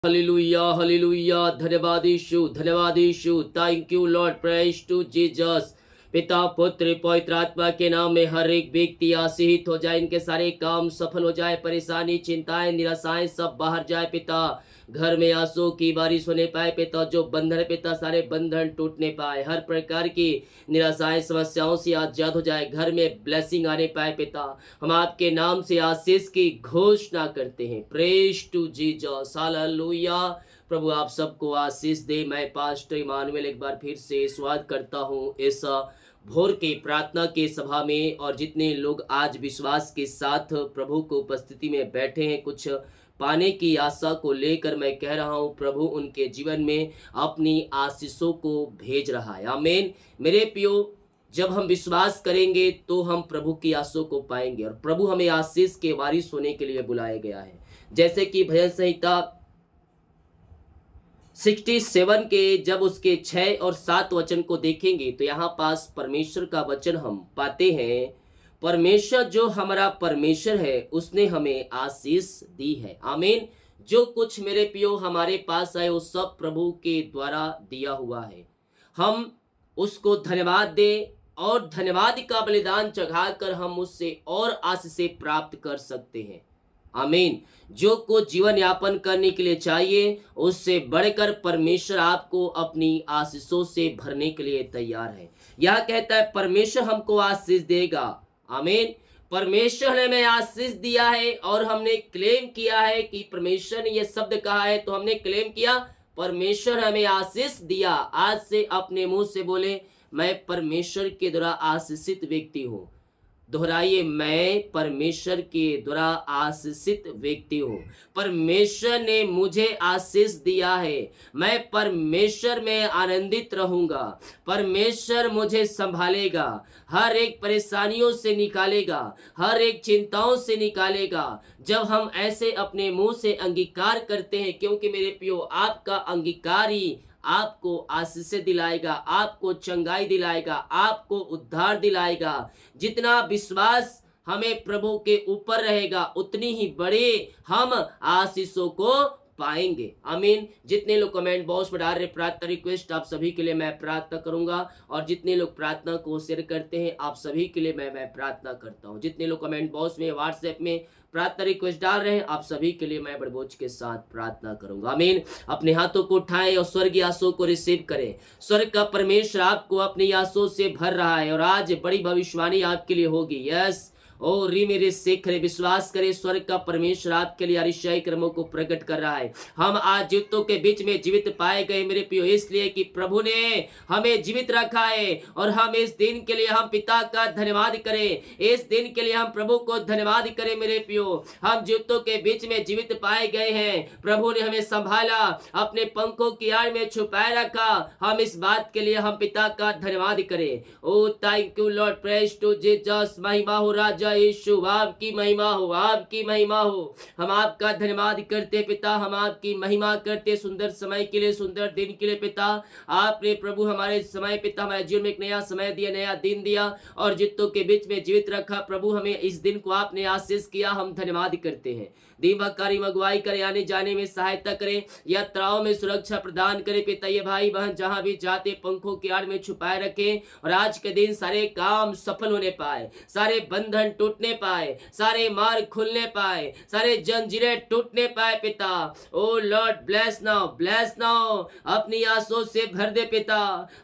Hallelujah hallelujah. धन्यवाद यीशु, धन्यवाद Yeshu. Thank you lord, praise to Jesus. पिता पुत्र पवित्र आत्मा के नाम में हर एक व्यक्ति आशीषित हो जाए, इनके सारे काम सफल हो जाए, परेशानी चिंताएं निराशाएं सब बाहर जाए पिता। घर में आंसू की बारिश होने पाए पिता, जो बंधन है पिता सारे बंधन टूटने पाए, हर प्रकार की निराशाएं समस्याओं से आजाद हो जाए, घर में ब्लेसिंग आने पाए पिता। हम आपके नाम से आशीष की घोषणा करते हैं। Praise to Jesus, hallelujah. प्रभु आप सबको आशीष दे। मैं पास्टर इमानुएल एक बार फिर से स्वागत करता हूँ इस भोर के प्रार्थना के सभा में। और जितने लोग आज विश्वास के साथ प्रभु को उपस्थिति में बैठे हैं, कुछ पाने की आशा को लेकर, मैं कह रहा हूँ प्रभु उनके जीवन में अपनी आशीषों को भेज रहा है। आमीन। मेरे प्रियो, जब हम विश्वास करेंगे तो हम प्रभु की आशीषों को पाएंगे, और प्रभु हमें आशीष के वारिस होने के लिए बुलाया गया है। जैसे कि भजन संहिता 67 के जब उसके 6 और 7 वचन को देखेंगे तो यहाँ पास परमेश्वर का वचन हम पाते हैं। परमेश्वर जो हमारा परमेश्वर है उसने हमें आशीष दी है। आमीन। जो कुछ मेरे प्रियो हमारे पास है वो सब प्रभु के द्वारा दिया हुआ है। हम उसको धन्यवाद दें और धन्यवाद का बलिदान चढ़ाकर हम उससे और आशीष प्राप्त कर सकते हैं। आमीन। जो कुछ जीवन यापन करने के लिए चाहिए उससे बढ़कर परमेश्वर आपको अपनी आशीषों से भरने के लिए तैयार है। यह कहता है परमेश्वर हमको आशीष देगा। आमीन। परमेश्वर ने हमें आशीष दिया है और हमने क्लेम किया है कि परमेश्वर ने यह शब्द कहा है तो हमने क्लेम किया, परमेश्वर हमें आशीष दिया। आज से अपने मुंह से बोले, मैं परमेश्वर के द्वारा आशीषित व्यक्ति हूँ। दोहराइए, मैं परमेश्वर के द्वारा आशीषित व्यक्ति हूँ। परमेश्वर ने मुझे आशीष दिया है। मैं परमेश्वर में आनंदित रहूंगा। परमेश्वर मुझे संभालेगा, हर एक परेशानियों से निकालेगा, हर एक चिंताओं से निकालेगा। जब हम ऐसे अपने मुंह से अंगीकार करते हैं, क्योंकि मेरे प्रियो आपका अंगीकार ही आपको आशीष दिलाएगा, आपको चंगाई दिलाएगा, आपको उद्धार दिलाएगा। जितना विश्वास हमें प्रभु के ऊपर रहेगा उतनी ही बड़े हम आशीषों को पाएंगे। आमीन। जितने लोग कमेंट बॉक्स में डाल रहे प्रार्थना रिक्वेस्ट, आप सभी के लिए मैं प्रार्थना करूंगा। और जितने लोग प्रार्थना को शेयर करते हैं आप सभी के लिए मैं प्रार्थना करता हूं। जितने लोग कमेंट बॉक्स में व्हाट्सएप में प्रार्थना रिक्वेस्ट डाल रहे हैं आप सभी के लिए मैं बड़े बोझ के साथ प्रार्थना करूंगा। आमीन। अपने हाथों को उठाएं और स्वर्गीय आशीषों को रिसीव करें। स्वर्ग का परमेश्वर आपको अपनी आशीषों से भर रहा है और आज बड़ी भविष्यवाणी आपके लिए होगी। यस ओ री मेरे शेखरे, विश्वास करें स्वर्ग का परमेश्वर आपके लिए अरिशाई कर्मों को प्रकट कर रहा है। हम आज जीवितों के बीच में जीवित पाए गए मेरे प्रियो, इसलिए कि प्रभु ने हमें जीवित रखा है। और हम इस दिन के लिए हम पिता का धन्यवाद करें, इस दिन के लिए हम प्रभु को धन्यवाद करें। मेरे प्रियो, हम जीवितों के बीच में जीवित पाए गए हैं। प्रभु ने हमें संभाला, अपने पंखों की आड़ में छुपाए रखा। हम इस बात के लिए हम पिता का धन्यवाद करें। Oh thank you lord, praise to Jesus. महिमा हो राजा यीशु, आपकी महिमा हो, आपकी महिमा हो। हम आपका धन्यवाद करते पिता, हम आपकी महिमा करते सुंदर समय के लिए, सुंदर दिन के लिए पिता। आपने प्रभु हमारे समय पिता हमारे जीवन में एक नया समय दिया, नया दिन दिया और जितों के बीच में जीवित रखा। प्रभु हमें इस दिन को आपने आशीष किया, हम धन्यवाद करते हैं। दीवाकारी अगुवाई करे, आने जाने में सहायता करें, यात्राओं में सुरक्षा प्रदान करे पिता। ये भाई बहन जहां भी जाते पंखों की आड़ में छुपाए रखे और आज के दिन सारे काम सफल होने पाए, सारे बंधन टूटने पाए, सारे मार्ग खुलने पाए, सारे जंजीरें टूटने पाए पिता। Oh lord bless now, bless now. अपनी आशीषों से भर दे पिता।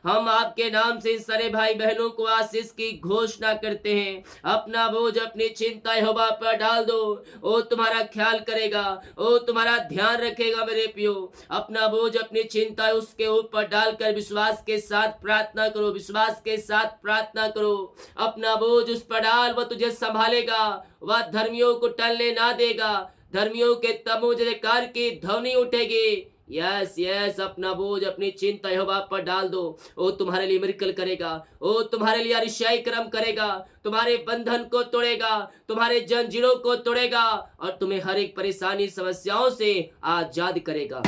हम आपके नाम से सारे भाई बहनों को आशीष की घोषणा करते हैं। अपना बोझ अपनी चिंता यहोवा पर डाल दो, ओ तुम्हारा ख्याल करेगा, ओ तुम्हारा ध्यान रखेगा। मेरे प्रियो, अपना बोझ अपनी चिंता उसके ऊपर डालकर विश्वास के साथ प्रार्थना करो, विश्वास के साथ प्रार्थना करो। अपना बोझ उस पर डाल, वह तुझे संभालेगा, वह धर्मियों को टलने ना देगा। धर्मियों के तमु जयकार की ध्वनि उठेगी। यस यस, अपना बोझ अपनी चिंता यहोवा पर डाल दो। ओ तुम्हारे लिए मिरेकल करेगा, ओ तुम्हारे लिए अरिशाई कर्म करेगा, तुम्हारे बंधन को तोड़ेगा, तुम्हारे जंजीरों को तोड़ेगा और तुम्हें हर एक परेशानी समस्याओं से आजाद करेगा।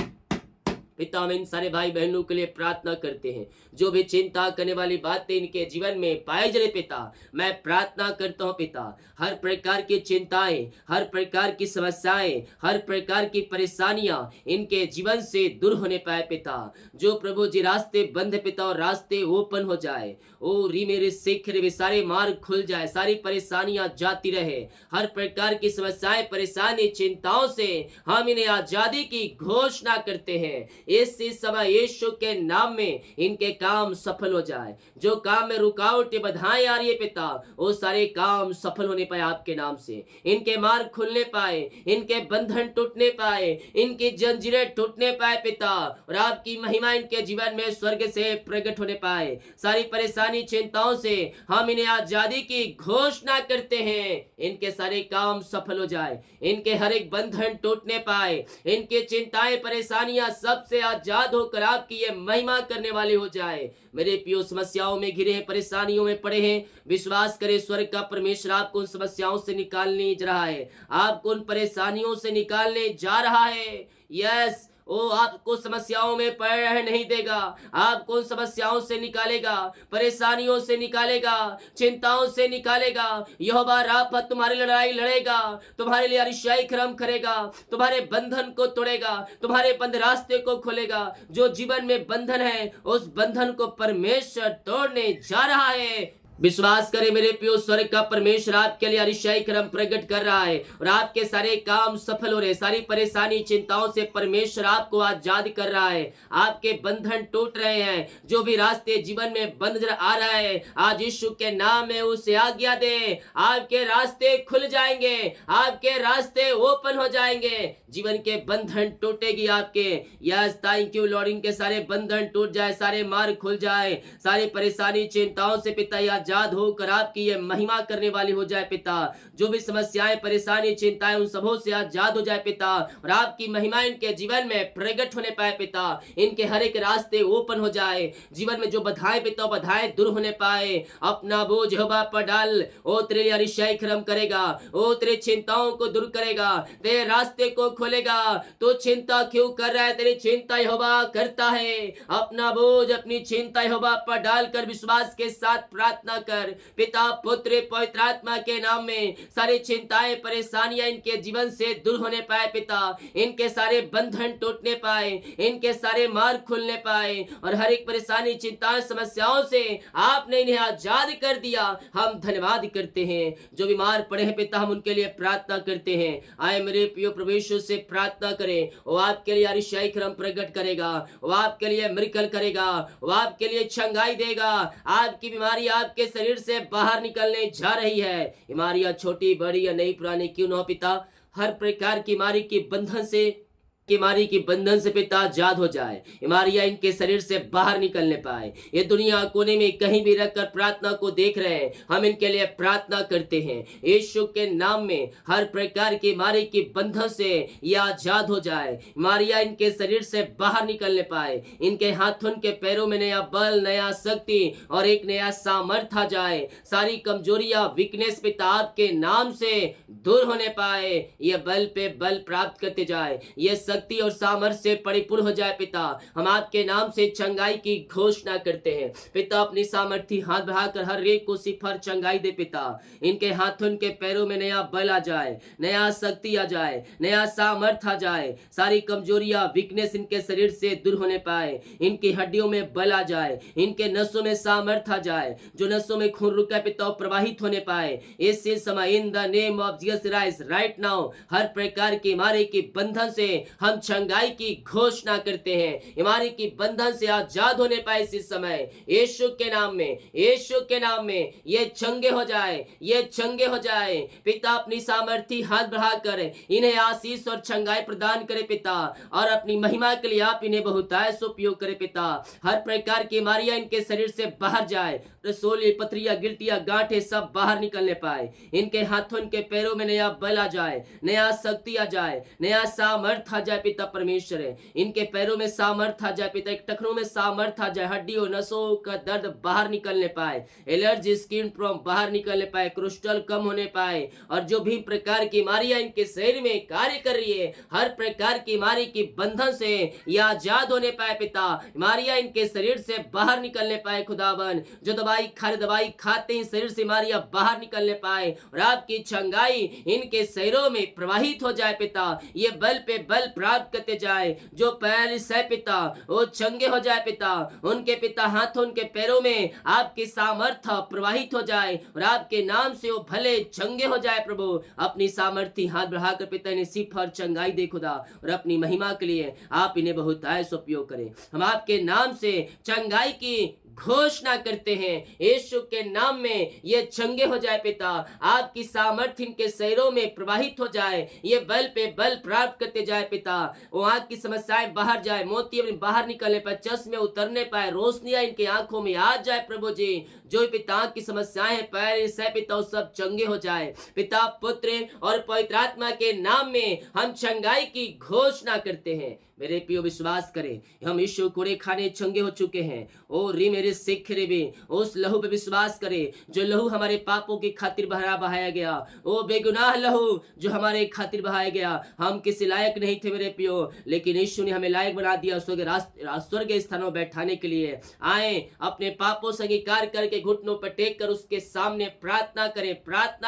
पिता हम इन सारे भाई बहनों के लिए प्रार्थना करते हैं, जो भी चिंता करने वाली बातें इनके जीवन में पाई जा रही पिता, मैं प्रार्थना करता हूँ पिता, हर प्रकार की चिंताएं, हर प्रकार की समस्याएं, हर प्रकार की परेशानियां इनके जीवन से दूर होने पाए पिता। जो प्रभु जी रास्ते बंद है पिता, और रास्ते ओपन हो जाए। ओ री मेरे सिख रे, सारे मार्ग खुल जाए, सारी परेशानियां जाती रहे, हर प्रकार की समस्याएं, परेशानी, चिंताओं से हम इन्हें आजादी की घोषणा करते हैं। इस समय यीशु के नाम में इनके काम सफल हो जाए। जो काम में रुकावटें, बाधाएं आ रही है पिता, वो सारे काम सफल होने पाए आपके नाम से। इनके मार्ग खुलने पाए, इनके बंधन टूटने पाए, इनकी जंजीरें टूटने पाए पिता, और आपकी महिमा इनके जीवन में स्वर्ग से प्रकट होने पाए। सारी परेशानी, चिंताओं से हम इन्हें आजादी की घोषणा करते हैं। इनके सारे काम सफल हो जाए, इनके हर एक बंधन टूटने पाए, इनकी चिंताएं, परेशानियां सबसे आजाद होकर आपकी ये महिमा करने वाले हो जाए। मेरे पियो समस्याओं में घिरे हैं, परेशानियों में पड़े हैं, विश्वास करें स्वर्ग का परमेश्वर आपको उन समस्याओं से निकालने जा रहा है, आपको उन परेशानियों से निकालने जा रहा है। यस, ओ आपको समस्याओं में पड़ नहीं देगा, आपको उन समस्याओं से निकालेगा, परेशानियों से निकालेगा, चिंताओं से निकालेगा। यहोवा राफा तुम्हारी लड़ाई लड़ेगा, तुम्हारे लिए अरिशाई क्रम करेगा, तुम्हारे बंधन को तोड़ेगा, तुम्हारे बंद रास्ते को खोलेगा। जो जीवन में बंधन है, उस बंधन को परमेश्वर तोड़ने जा रहा है। विश्वास करें मेरे प्रियो, स्वर्ग का परमेश्वर आपके लिए अरिशाई क्रम प्रकट कर रहा है, और आपके सारे काम सफल हो रहे, सारी परेशानी, चिंताओं से परमेश्वर आपको आजाद कर रहा है। आपके बंधन टूट रहे हैं, जो भी रास्ते जीवन में बंद आ रहा है, आज यीशु के नाम में उसे आज्ञा दे, आपके रास्ते खुल जाएंगे, आपके रास्ते ओपन हो जाएंगे, जीवन के बंधन टूटेगी आपके। यस, थैंक यू लॉर्ड, इनके सारे बंधन टूट जाए, सारे मार्ग खुल जाए, सारी परेशानी, चिंताओं से पिता आजाद होकर आपकी ये महिमा करने वाली हो जाए पिता। जो भी समस्याएं, परेशानी, चिंताएं, उन सबों से आजाद हो जाए पिता, और आपकी महिमा इनके जीवन में प्रकट होने पाए पिता। इनके हर एक रास्ते ओपन हो जाए, जीवन में जो बाधाएं पिता, बाधाएं दूर होने पाए। अपना बोझ यहोवा पर डाल, ओ तेरे लिए अरिशाई क्रम करेगा, ओ तेरे चिंताओं को दूर करेगा, तेरे रास्ते को खोलेगा। तो चिंता क्यों कर रहा है? तेरी चिंता यहोवा करता है। अपना बोझ, अपनी चिंता यहोवा पर डालकर विश्वास के साथ प्रार्थना कर। पिता, पुत्र, पवित्र आत्मा के नाम में सारी चिंताएं, परेशानियां इनके जीवन से दूर होने पाए पिता। इनके सारे बंधन टूटने पाए, इनके सारे मार्ग खुलने पाए, और हर एक परेशानी, चिंताएं, समस्याओं से आपने इन्हें आजाद कर दिया। हम धन्यवाद करते हैं। जो बीमार पड़े हैं पिता, हम उनके लिए प्रार्थना करते हैं। आए मेरे प्रिय प्रभु यीशु से प्रार्थना करें, वो आपके लिए अरिशाई क्रम प्रकट करेगा, वो आपके लिए मिरेकल करेगा, वो आपके लिए चंगाई देगा। आपकी बीमारी आपके शरीर से बाहर निकलने जा रही है। बीमारियां छोटी, बड़ी या नई, पुरानी क्यों न हो पिता, हर प्रकार की बीमारी के बंधन से, बीमारी की बंधन से पिता आजाद हो जाए। बीमारियां इनके शरीर से बाहर निकलने पाए। ये दुनिया कोने में कहीं भी रखकर प्रार्थना को देख रहे हैं, हम इनके लिए प्रार्थना करते हैं। यीशु के नाम में हर प्रकार की बीमारी की बंधन से ये आजाद हो जाए। बीमारियां इनके शरीर से बाहर निकलने पाए। इनके हाथों के पैरों में नया बल, नया शक्ति और एक नया सामर्थ आ जाए। सारी कमजोरियां, वीकनेस पिता आपके नाम से दूर होने पाए। ये बल पे बल प्राप्त करते जाए, ये शक्ति और सामर्थ्य से परिपूर्ण हो जाए पिता। हम आपके नाम से चंगाई की घोषणा करते हैं पिता। अपनी सामर्थ्य हाथ बढ़ाकर हर एक को सिफर चंगाई दे पिता। इनके हाथों के पैरों में नया बल आ जाए, नया शक्ति आ जाए, नया सामर्थ्य आ जाए। सारी कमजोरियां, वीकनेस इनके शरीर से दूर होने पाए। इनकी हड्डियों में बल आ जाए, इनके नसों में सामर्थ्य आ जाए। जो नसों में खून रुका पिता प्रवाहित होने पाए। इस समय in the name of Jesus Christ right now हर प्रकार की बीमारी के बंधन से हम चंगाई की घोषणा करते हैं। बीमारी की बंधन से आजाद होने पाए इस समय यीशु के नाम में, यीशु के नाम में ये चंगे हो जाए, ये चंगे हो जाए पिता। अपनी सामर्थ्य हाथ बढ़ाकर इन्हें आशीष और चंगाई प्रदान करे पिता, और अपनी महिमा के लिए आप इन्हें बहुतायत से उपयोग करे पिता। हर प्रकार की बीमारियां इनके शरीर से बाहर जाए, रसोली, पथरियां, गिल्टियां, गांठें सब बाहर निकलने पाए। इनके हाथों, इनके पैरों में नया बल आ जाए, नया शक्ति आ जाए, नया सामर्थ आ जाए जाए पिता परमेश्वर है, इनके पैरों में सामर्थ आ जाए पिता, एक टखनों में सामर्थ आ जाए, हड्डियों नसों का दर्द बाहर निकलने पाए, एलर्जी स्किन प्रॉब्लम बाहर निकलने पाए, क्रिस्टल कम होने पाए, और जो भी प्रकार की बीमारियां इनके शरीर में कार्य कर रही है, हर प्रकार की बीमारी की बंधन से ये आजाद होने पाए पिता, बीमारियां इनके शरीर से बाहर निकलने पाए खुदावन, जो दवाई खाते ही शरीर से बीमारियां बाहर निकलने पाए, और आपकी चंगाई इनके शरीरों में प्रवाहित हो जाए पिता, ये बल पे बल प्राप्त करते जाए, जो पैरालिसिस है पिता वो चंगे हो जाए पिता, उनके पिता हाथों उनके पैरों में आपकी सामर्थ्य प्रवाहित हो जाए, और आपके नाम से वो भले चंगे हो जाए प्रभु, अपनी सामर्थ्य हाथ बढ़ाकर पिता इन्हें सिर्फ और चंगाई दे खुदा, और अपनी महिमा के लिए आप इन्हें बहुत आयस उपयोग करें। हम आपके नाम से चंगाई की घोषणा करते हैं, यीशु के नाम में ये चंगे हो जाए पिता, आपकी सामर्थ्य इनके शरीरों में प्रवाहित हो जाए, ये बल पे बल प्राप्त करते जाए पिता, वहां की समस्याएं बाहर जाए, मोती बाहर निकलने पाए, चश्मे उतरने पाए, रोशनियां इनके आंखों में आ जाए प्रभु जी, जो पिता की समस्याएं हैं पैरालिसिस है पिता वो सब चंगे हो जाए पिता, पुत्र और पवित्र आत्मा के नाम में हम चंगाई की घोषणा करते हैं। मेरे प्रियो विश्वास करें, हम यीशु कोड़े खाने चंगे हो चुके हैं, ओ री मेरे सिख रे भी उस लहू पे विश्वास करें जो लहू हमारे पापों की खातिर बहाया गया, ओ बेगुनाह लहू जो हमारे खातिर बहाया गया, हम किसी लायक नहीं थे मेरे प्रियो, लेकिन यीशु ने हमें लायक बना दिया स्वर्ग स्थानों बैठाने के लिए। आए अपने पापों से अंगीकार करके घुटनों पर टेक कर उसके सामने प्रार्थना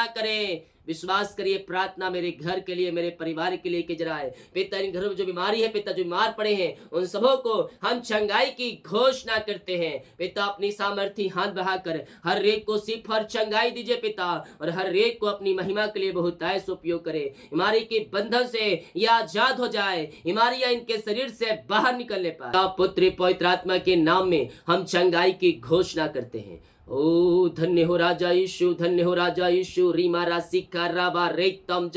करें, विश्वास करिए, प्रार्थना मेरे घर के लिए, मेरे परिवार के लिए की जराए पिता, इन घरों में जो बीमारी है पिता, जो बीमार पड़े हैं उन सबों को हम चंगाई की घोषणा करते हैं पिता, अपनी सामर्थ्य हाथ बढ़ाकर हर एक को सिर्फ और चंगाई दीजिए पिता, और हर एक को अपनी महिमा के लिए बहुत आयस उपयोग करे, बीमारी के बंधन से यह आजाद हो जाए, बीमारियां इनके शरीर से बाहर निकलने पाए, पुत्र पवित्र आत्मा के नाम में हम चंगाई की घोषणा करते हैं। ओ धन्य हो राजा यीशु, धन्य हो राजा यीशु, रीमा राशि काराबा रेक्तम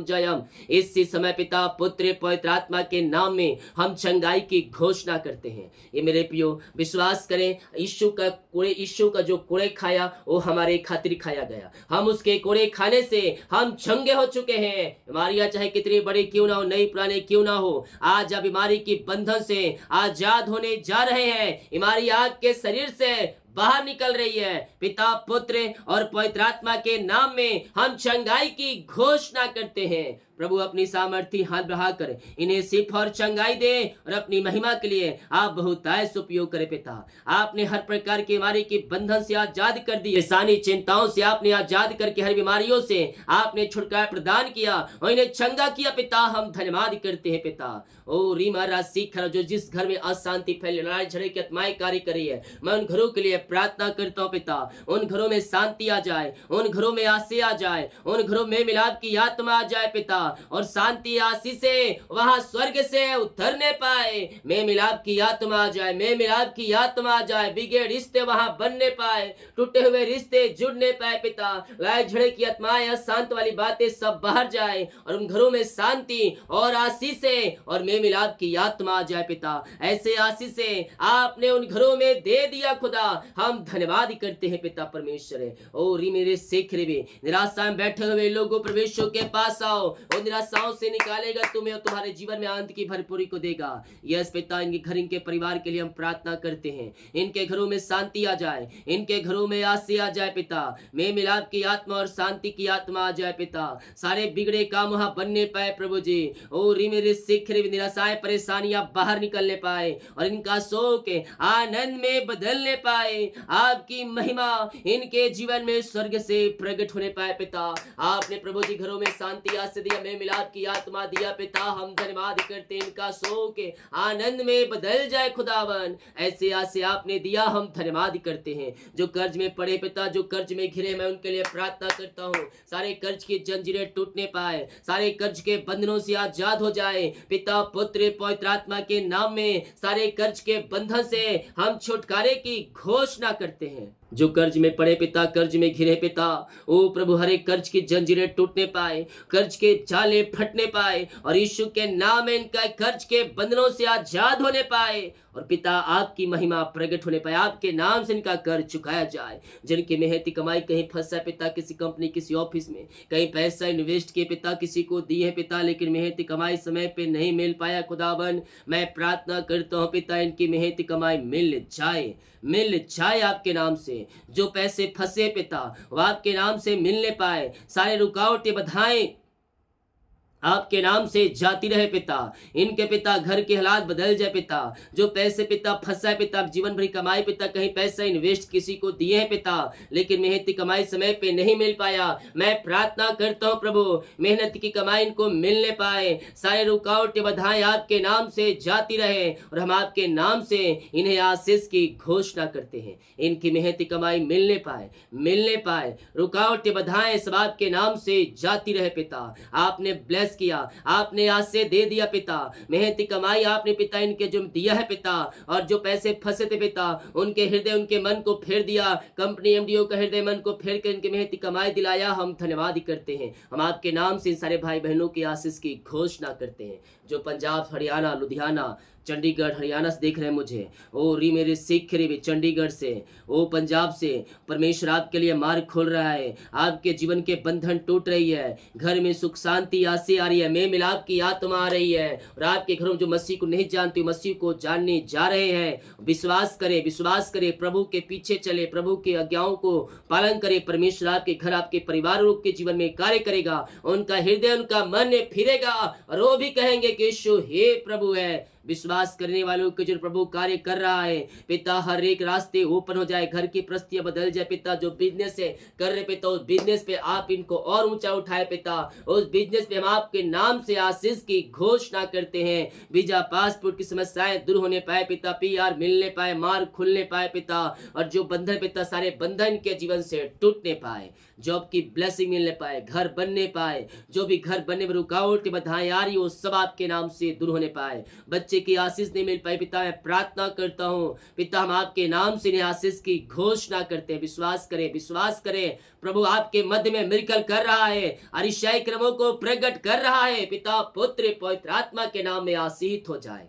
जयम। इसी समय पिता पुत्र पवित्र आत्मा के नाम में हम चंगाई की घोषणा करते हैं। ये मेरे प्रियो विश्वास करें, यीशु का जो कोड़े खाया वो हमारे खातिर खाया गया, हम उसके कोड़े खाने से हम चंगे हो चुके हैं। बीमारियां चाहे कितनी बड़ी क्यों ना हो, नई पुराने क्यों ना हो, आज आप बीमारी की बंधन से आजाद होने जा रहे हैं, बीमारी आपके शरीर से बाहर निकल रही है पिता पुत्र और पवित्र आत्मा के नाम में हम चंगाई की घोषणा करते हैं। प्रभु अपनी सामर्थ्य हाथ बढ़ाकर इन्हें सिर्फ और चंगाई दे, और अपनी महिमा के लिए आप बहुत आयस उपयोग करें पिता, आपने हर प्रकार की बीमारी के बंधन से आजाद कर दी, सारी चिंताओं से आपने आजाद करके हर बीमारियों से आपने छुटकारा प्रदान किया और इन्हें चंगा किया पिता, हम धन्यवाद करते हैं पिता। ओ रीमा राशि जो जिस घर में अशांति फैली, लड़ाई झगड़े की आत्माएं कार्य कर रही है, मैं उन घरों के लिए प्रार्थना करता हूँ पिता, उन घरों में शांति आ जाए, उन घरों में आशीष आ जाए, उन घरों में मिलाप की आत्मा आ जाए पिता, और शांति आशीष से वहां स्वर्ग से उतरने पाए, में मिलाप की आत्मा आ जाए, में मिलाप की आत्मा आ जाए, बिगड़े रिश्ते वहां बनने पाए, टूटे हुए रिश्ते जुड़ने पाए पिता, लड़ाई झगड़े की आत्माएं, अशांत वाली बातें सब बाहर जाए, और उन घरों में शांति और आशीष से और में मिलाप की आत्मा आ जाए पिता, ऐसे आशीष से आपने उन घरों में दे दिया खुदा, हम धन्यवाद करते हैं पिता परमेश्वर। ओ री मेरे शेख रे, निराशा में बैठे हुए लोगों परमेश्वर के पास आओ, और निराशाओं से निकालेगा तुम्हें और तुम्हारे जीवन में आनंद की भरपूरी को देगा। यस पिता, इनके घर इनके परिवार के लिए हम प्रार्थना करते हैं, इनके घरों में शांति आ जाए, इनके घरों में आशीष आ जाए पिता, में मिलाप की आत्मा और शांति की आत्मा आ जाए पिता, सारे बिगड़े काम वहां बनने पाए प्रभु जी। ओ री मेरे शेख रे, निराशाएं परेशानियां बाहर निकलने पाए और इनका शोक आनंद में बदलने पाए, आपकी महिमा इनके जीवन में स्वर्ग से प्रकट होने पाए पिता। आपने प्रभु जी घरों में शांति आशीष दिया, में मिलाप की आत्मा दिया पिता, हम धन्यवाद करते हैं, इनका शोक आनंद में बदल जाए खुदावन, ऐसे आशीष आपने दिया, हम धन्यवाद करते हैं। जो कर्ज में पड़े पिता, जो कर्ज में घिरे, मैं उनके लिए प्रार्थना करता हूँ, सारे कर्ज की जंजीरें टूटने पाए, सारे कर्ज के बंधनों से आजाद हो जाए पिता पुत्र पवित्र आत्मा के नाम में, सारे कर्ज के बंधन से हम छुटकारे की घोषणा करते हैं। जो कर्ज में पड़े पिता, कर्ज में घिरे पिता, ओ प्रभु हर एक कर्ज की जंजीरें टूटने पाए, कर्ज के जाले फटने पाए, और यीशु के नाम में इनका कर्ज के बंधनों से आजाद होने पाए, और पिता आपकी महिमा प्रकट होने पाए, आपके नाम से इनका कर्ज चुकाया जाए। जिनकी मेहनती कमाई कहीं फंसा है पिता, किसी कंपनी किसी ऑफिस में, कहीं पैसा इन्वेस्ट किए पिता, किसी को दिए है पिता, लेकिन मेहनती कमाई समय पे नहीं मिल पाया खुदावन, मैं प्रार्थना करता हूँ पिता इनकी मेहनती कमाई मिल जाए आपके नाम से। जो पैसे फंसे पिता वो आपके नाम से मिलने पाए, सारे रुकावटें बाधाएं आपके नाम से जाती रहे पिता। इनके पिता घर के हालात बदल जाए पिता, जो पैसे पिता फंसा है पिता, जीवन भर कमाई पिता, कहीं पैसा इन्वेस्ट किसी को दिए हैं पिता, लेकिन मेहनती कमाई समय पे नहीं मिल पाया, मैं प्रार्थना करता हूँ प्रभु मेहनत की कमाई इनको मिलने पाए, सारे रुकावटें बाधाएं आपके नाम से जाती रहे, और हम आपके नाम से इन्हें आशीष की घोषणा करते हैं। इनकी मेहनती कमाई मिलने पाए, रुकावटें बाधाएं सब आपके नाम से जाती रहे पिता। आपने ब्लेस किया, आपने आज से दे दिया पिता, मेहनती कमाई आपने पिता इनके जो दिया है पिता, और जो पैसे फंसे थे पिता उनके हृदय उनके मन को फेर दिया, कंपनी एमडीओ का हृदय मन को फेर कर इनके मेहनती कमाई दिलाया, हम धन्यवाद करते हैं। हम आपके नाम से सारे भाई बहनों की आशीष की घोषणा करते हैं। जो पंजाब हरियाणा लुधियाना चंडीगढ़ हरियाणा से देख रहे हैं मुझे, ओ री मेरे सिख रे भी चंडीगढ़ से, ओ पंजाब से, परमेश्वर आपके लिए मार्ग खोल रहा है, आपके जीवन के बंधन टूट रही है, घर में सुख शांति आसी आ रही है, मेल मिलाप की आत्मा आ रही है, और आपके घरों में जो मसीह को नहीं जानते मसीह को जानने जा रहे हैं। विश्वास करे, प्रभु के पीछे चले, प्रभु के आज्ञाओं को पालन करे, परमेश्वर आपके घर आपके परिवार के जीवन में कार्य करेगा, उनका हृदय उनका मन फिरेगा, और वो भी कहेंगे कि यीशु हे प्रभु है। विश्वास करने वालों के जो प्रभु कार्य कर रहा है पिता, हर एक रास्ते ओपन हो जाए, घर की परिस्थितियां बदल जाए पिता, जो बिजनेस है कर रहे पिता उस बिजनेस पे आप इनको और ऊंचा उठाए पिता, उस बिजनेस पे हम आपके नाम से आशीष की घोषणा करते हैं। वीजा पासपोर्ट की समस्याएं दूर होने पाए पिता, पीआर मिलने पाए, मार्ग खुलने पाए पिता, और जो बंधन पिता सारे बंधन के जीवन से टूटने पाए, जॉब की ब्लेसिंग मिलने पाए, घर बनने पाए, जो भी घर बनने में रुकावट बधाएं आ रही हो सब आपके नाम से दूर होने पाए, बच्चे की आशीष नहीं मिल पाई पिता, मैं प्रार्थना करता हूँ पिता हम आपके नाम से आशीष की घोषणा करते हैं। विश्वास करें प्रभु आपके मध्य में मिरेकल कर रहा है, अरिशाई क्रमों को प्रकट कर रहा है पिता, पुत्र पवित्र आत्मा के नाम में आशीष हो जाए।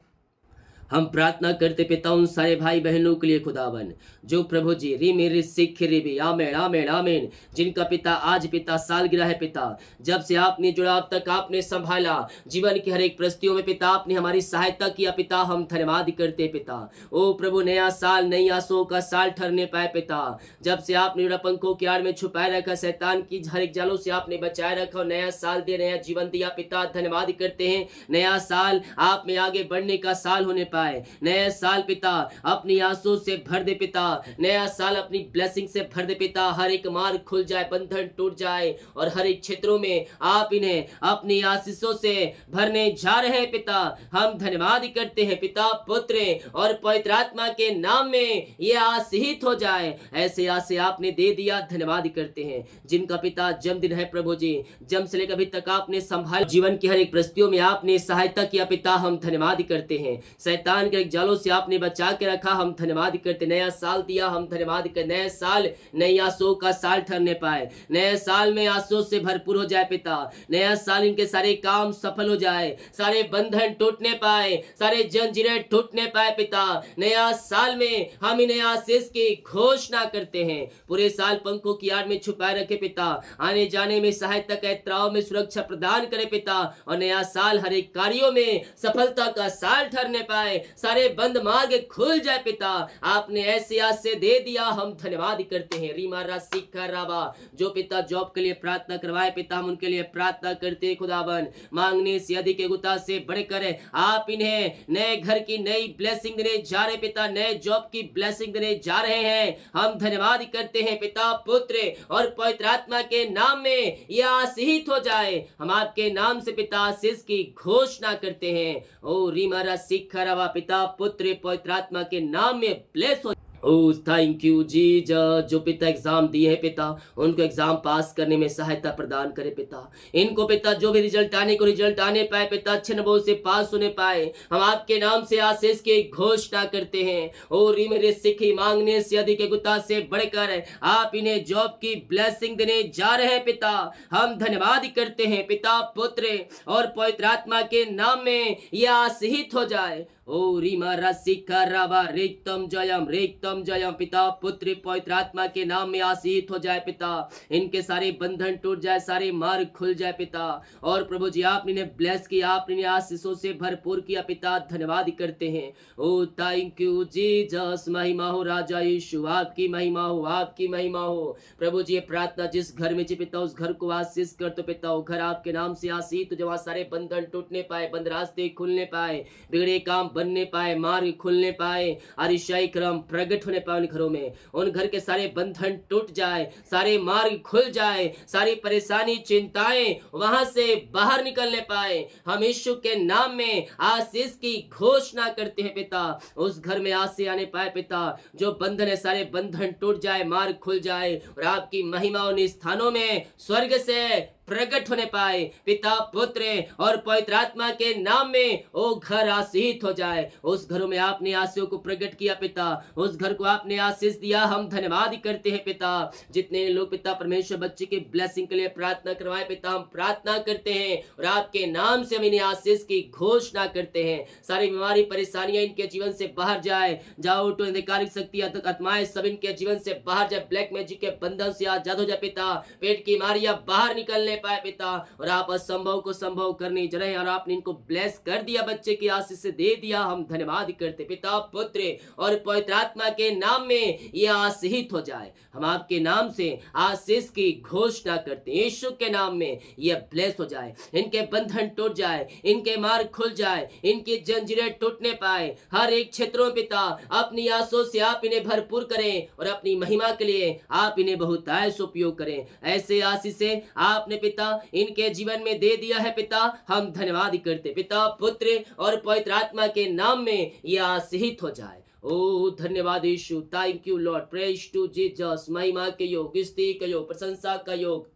हम प्रार्थना करते पिता उन सारे भाई बहनों के लिए खुदावन, जो प्रभु जी री मेरे सिख रे भी आमेन आमेन आमेन, जिनका पिता आज पिता सालगिरह है पिता, जब से आपने जुड़ा अब तक आपने संभाला, जीवन की हर एक परिस्थितियों में पिता आपने हमारी सहायता किया पिता, हम धन्यवाद करते पिता। ओ प्रभु नया साल नई आशों का साल ठहरने पाए पिता, जब से आपने जुड़ा पंखों की आड़ में छुपाए रखा, शैतान की हर एक जालों से आपने बचाए रखा, नया साल दे नया जीवन दिया पिता, धन्यवाद करते हैं। नया साल आप में आगे बढ़ने का साल होने पाए, नया साल पिता अपनी आंसू से भर दे पिता, नया साल अपनी ब्लेसिंग से भर दे पिता, हर एक मार्ग खुल जाए, बंधन टूट जाए, और हर एक क्षेत्रों में आप इन्हें अपनी आशीषों से भरने जा रहे हैं पिता। हम धन्यवाद करते हैं पिता, पुत्र और पवित्र आत्मा के नाम में ये आशीषित हो जाए, ऐसे आशे आपने दे दिया, धन्यवाद करते हैं। जिनका पिता जन्मदिन है प्रभु जी, जन्म से लेकर अभी तक आपने संभाल, जीवन की हर एक परिस्थितियों में आपने सहायता किया पिता, हम धन्यवाद करते हैं। शैतान के जालों से आपने बचा के रखा, हम धन्यवाद करते। नया साल दिया, हम धन्यवाद करते। नया साल नई आशों का साल ठहरने पाए, नए साल में आशों से भरपूर हो जाए पिता, नया साल इनके सारे काम सफल हो जाए, सारे बंधन टूटने पाए, सारे जंजीरें टूटने पाए पिता। नया साल में हम इन्हें आशीष की घोषणा करते हैं। पूरे साल पंखों की आड़ में छुपाए रखे पिता, आने जाने में सहायता के त्राव में सुरक्षा प्रदान करे पिता, और नया साल हर एक कार्यों में सफलता का साल ठहरने पाए, सारे बंद मार्ग खुल जाए पिता। आपने ऐसे आज से दे दिया, हम धन्यवाद करते हैं। रीमारा सीखा रावा जो पिता जॉब के लिए प्रार्थना करवाए पिता, हम उनके लिए प्रार्थना करते हैं खुदावन, मांगने से अधिक गुता से बढ़कर आप इन्हें नए घर की नई ब्लेसिंग देने जा रहे पिता, नए जॉब की ब्लेसिंग देने जा रहे हैं। हम धन्यवाद करते हैं पिता, पुत्र और पवित्र आत्मा के नाम में यह आशीषित हो जाए। हम आपके नाम से पिता आशीष की घोषणा करते हैं। ओ रीमारा सीखा रावा पिता, पुत्र पवित्र आत्मा के नाम में ब्लेस हो। Oh thank you Jesus. जो पिता एग्जाम दिए हैं पिता, उनको एग्जाम पास करने में सहायता प्रदान करे पिता। इनको पिता जो भी रिजल्ट आने को रिजल्ट आने पाए पिता, अच्छे नंबरों से पास होने पाए। हम आपके नाम से आशीष की घोषणा करते हैं। और मेरे सिखी मांगने से अधिक गुता से बढ़कर आप इन्हें जॉब की ब्लेसिंग देने जा रहे हैं पिता। हम धन्यवाद करते हैं पिता, पुत्र और पवित्र आत्मा के नाम में यह आशीषित हो जाए। ओ रीमा रसिका राबा रेक्तम जयम पिता पुत्र पवित्र आत्मा के नाम में आशीषित हो जाए पिता। इनके सारे बंधन टूट जाए, सारे मार्ग खुल जाए पिता। और प्रभु जी आपने इन्हें ब्लेस किया, आपने इन्हें आशीषों से भरपूर किया पिता। धन्यवाद करते हैं। ओ थैंक यू जीसस। महिमा हो राजा यीशु, आपकी महिमा हो, आपकी महिमा हो। प्रभु जी ये प्रार्थना जिस घर में जी पिता, उस घर को आशीष कर तो पिता, वो घर आपके नाम से आशीष तो जहाँ सारे बंधन टूटने पाए, बंद रास्ते खुलने पाए, बिगड़े काम बनने पाए, मार्ग खुलने पाए, अरिशाई क्रम प्रकट होने पाए उन घरों में। उन घर के सारे बंधन टूट जाए, सारे मार्ग खुल जाए, सारी परेशानी चिंताएं वहां से बाहर निकलने पाए। हम यीशु के नाम में आशीष की घोषणा करते हैं पिता। उस घर में आशीष आने पाए पिता। जो बंधन है सारे बंधन टूट जाए, मार्ग खुल जाए और आपकी महिमा उन स्थानों में स्वर्ग से प्रकट होने पाए पिता, पुत्र और पवित्र आत्मा के नाम में वो घर आशीषित हो जाए। उस घरों में आपने आशीषों को प्रकट किया पिता, उस घर को आपने आशीष दिया। हम धन्यवाद करते हैं पिता। जितने लोग पिता परमेश्वर बच्चे की ब्लेसिंग के लिए प्रार्थना करवाए पिता, हम प्रार्थना करते हैं और आपके नाम से हम इन्हें आशीष की घोषणा करते हैं। सारी बीमारी परेशानियां इनके जीवन से बाहर जाए, जाओ तो अंधकारिक शक्ति आत्माएं सब इनके जीवन से बाहर जाए, ब्लैक मैजिक के बंधन से आजाद हो जाए पिता। पेट की बीमारियां बाहर निकलने पाए पिता, और आप असंभव को संभव करने जा रहे हैं और आपने इनको ब्लेस कर दिया, बच्चे की आशीष से दे दिया। हम धन्यवाद करते पिता, पुत्र और पवित्र आत्मा के नाम में यह आशीषित हो जाए। हम आपके नाम से आशीष की घोषणा करते हैं, यीशु के नाम में यह ब्लेस हो जाए। इनके बंधन टूट जाए, इनके मार्ग खुल जाए, इनकी जंजीरें टूटने पाए। हर एक क्षेत्रों में पिता अपनी आशीषों से आप इन्हें भरपूर करें और अपनी महिमा के लिए आप इन्हें बहुतायत से उपयोग करें। ऐसे आशीष से आपने पिता इनके जीवन में दे दिया है पिता। हम धन्यवाद करते पिता, पुत्र और पवित्र आत्मा के नाम में यह आशीषित हो जाए। ओ धन्यवाद Yeshu, thank you lord, praise to Jesus. महिमा के योग, स्तुति का योग, प्रशंसा का योग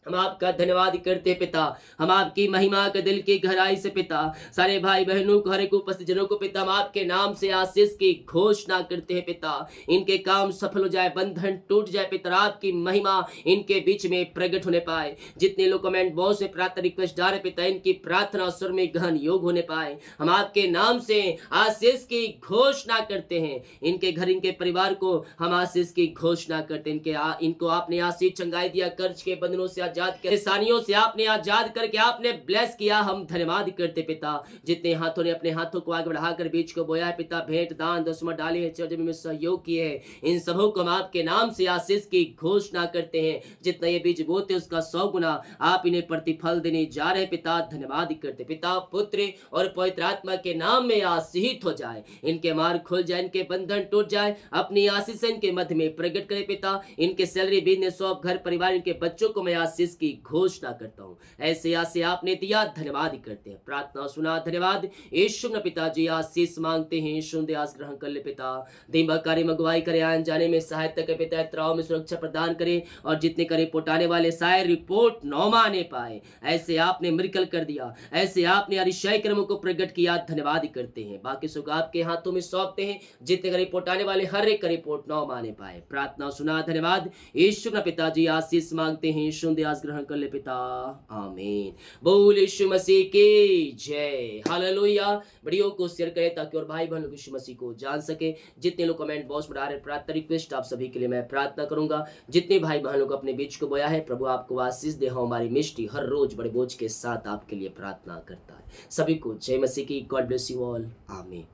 हम आपका धन्यवाद करते पिता। हम आपकी महिमा के दिल की गहराई से पिता सारे भाई बहनों को, हर एक उपस्थित जनों को पिता हम आपके नाम से आशीष की घोषणा करते हैं पिता। इनके काम सफल हो जाए, बंधन टूट जाए पिता, आपकी महिमा इनके बीच में प्रकट होने पाए। जितने लोग कमेंट बॉक्स में प्रार्थना रिक्वेस्ट डाले पिता, इनकी प्रार्थना स्वर में गहन योग होने पाए। हम आपके नाम से आशीष की घोषणा करते हैं। इनके घर, इनके परिवार को हम आशीष की घोषणा करते हैं। इनको आपने आशीष चंगाई दिया, कर्ज के बंधनों से आजाद, परेशानियों से आपने आजाद करके आपने ब्लेस किया। हम धन्यवाद करते पिता। जितने हाथों ने अपने हाथों को आगे बढ़ाकर बीज को बोया है पिता, भेंट दान दसवां डाले हैं, चर्च में सहयोग किए हैं, इन सबों को हम आपके नाम से आशीष की घोषणा करते हैं। जितना ये बीज बोते उसका 100 गुना आप इन्हें प्रतिफल देने जा रहे पिता। धन्यवाद करते पिता, पुत्र और पवित्र आत्मा के नाम में आशीषित हो जाए। इनके मार्ग खुल जाए, इनके बंधन टूट जाए, अपनी आशीष इनके मध्य में प्रकट करे पिता। इनके सैलरी, बिजनेस, शॉप, घर परिवार, इनके बच्चों को मैं आशीष की घोषणा करता हूं। ऐसे आशीष आपने दिया, धन्यवाद करते हैं। प्रार्थना सुना, धन्यवाद यीशु न पिताजी। आशीष मांगते हैं, यीशु दे आस ग्रहण कर ले पिता। दिन भर कार्य में अगुवाई करे, आने जाने में सहायता करे पिता, यात्राओं में सुरक्षा प्रदान करे, और जितने का रिपोर्ट आने वाले शायद रिपोर्ट नौमा आने पाए। ऐसे आपने मिरेकल कर दिया, ऐसे आपने अरिशाई कर्मों को प्रकट किया। धन्यवाद करते हैं। बाकी सुख आपके हाथों में सौंपते हैं। जितने का रिपोर्ट आने वाले हर एक का रिपोर्ट नौमा आने पाए। प्रार्थना सुना, धन्यवाद यीशु न पिताजी। आशीष मांगते हैं, यीशु दे आस ग्रहण कर ले पिता। आमीन। बोल यीशु मसीह की जय। हालेलुया। वीडियो को शेयर करें ताकि और भाई बहन लोग यीशु मसीह को जान सके। जितने लोग कमेंट बॉक्स में डाल रहे प्रार्थना रिक्वेस्ट, आप सभी के लिए मैं प्रार्थना करूंगा। जितने भाई बहन लोग अपने बीच को बोया है, प्रभु आपको आशीष दे। हमारी मिष्टी हर रोज बड़े बोझ के साथ आपके लिए प्रार्थना करता है। सभी को जय मसीह की। God bless you all. आमीन।